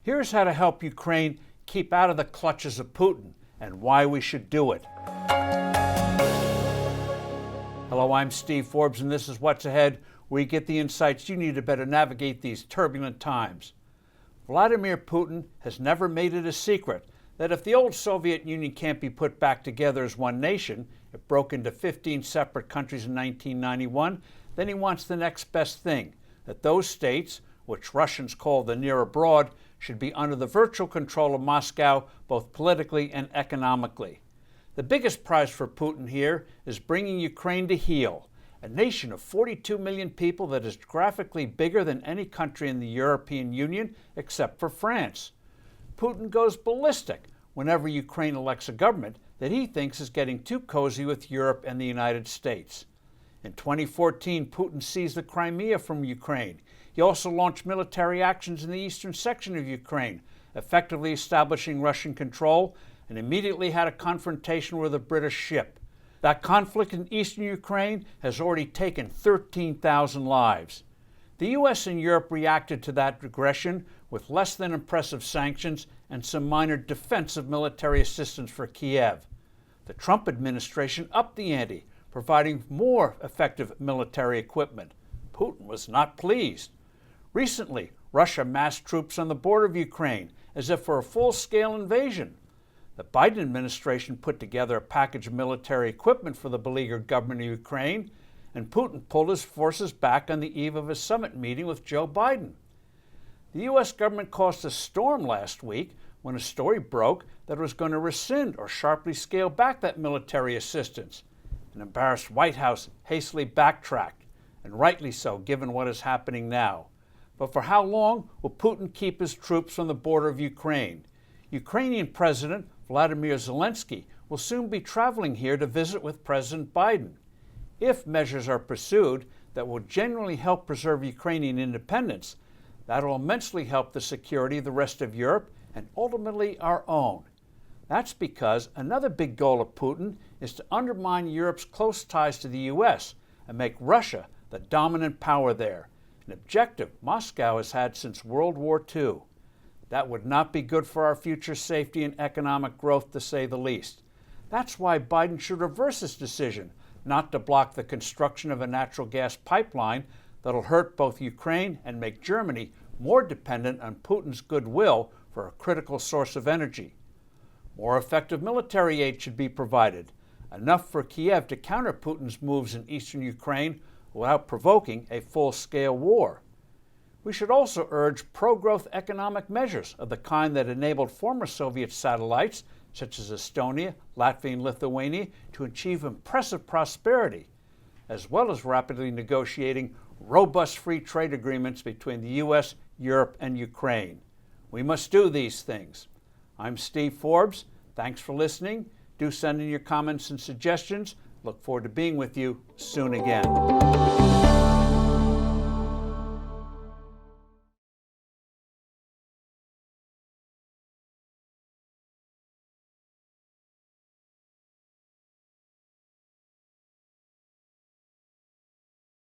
Here's how to help Ukraine keep out of the clutches of Putin and why we should do it. Hello, I'm Steve Forbes, and this is What's Ahead, where you get the insights you need to better navigate these turbulent times. Vladimir Putin has never made it a secret that if the old Soviet Union can't be put back together as one nation, it broke into 15 separate countries in 1991, then he wants the next best thing, that those states, which Russians call the near abroad, should be under the virtual control of Moscow, both politically and economically. The biggest prize for Putin here is bringing Ukraine to heel, a nation of 42 million people that is graphically bigger than any country in the European Union except for France. Putin goes ballistic whenever Ukraine elects a government that he thinks is getting too cozy with Europe and the United States. In 2014, Putin seized the Crimea from Ukraine. He also launched military actions in the eastern section of Ukraine, effectively establishing Russian control, and immediately had a confrontation with a British ship. That conflict in eastern Ukraine has already taken 13,000 lives. The U.S. and Europe reacted to that aggression with less than impressive sanctions and some minor defensive military assistance for Kiev. The Trump administration upped the ante, providing more effective military equipment. Putin was not pleased. Recently, Russia massed troops on the border of Ukraine as if for a full-scale invasion. The Biden administration put together a package of military equipment for the beleaguered government of Ukraine, and Putin pulled his forces back on the eve of a summit meeting with Joe Biden. The U.S. government caused a storm last week when a story broke that it was going to rescind or sharply scale back that military assistance. An embarrassed White House hastily backtracked, and rightly so, given what is happening now. But for how long will Putin keep his troops on the border of Ukraine? Ukrainian President Vladimir Zelensky will soon be traveling here to visit with President Biden. If measures are pursued that will genuinely help preserve Ukrainian independence, that will immensely help the security of the rest of Europe and ultimately our own. That's because another big goal of Putin is to undermine Europe's close ties to the U.S. and make Russia the dominant power there, an objective Moscow has had since World War II. That would not be good for our future safety and economic growth, to say the least. That's why Biden should reverse his decision not to block the construction of a natural gas pipeline that'll hurt both Ukraine and make Germany more dependent on Putin's goodwill for a critical source of energy. More effective military aid should be provided, enough for Kiev to counter Putin's moves in eastern Ukraine without provoking a full-scale war. We should also urge pro-growth economic measures of the kind that enabled former Soviet satellites, such as Estonia, Latvia, and Lithuania, to achieve impressive prosperity, as well as rapidly negotiating robust free trade agreements between the U.S., Europe, and Ukraine. We must do these things. I'm Steve Forbes. Thanks for listening. Do send in your comments and suggestions. Look forward to being with you soon again.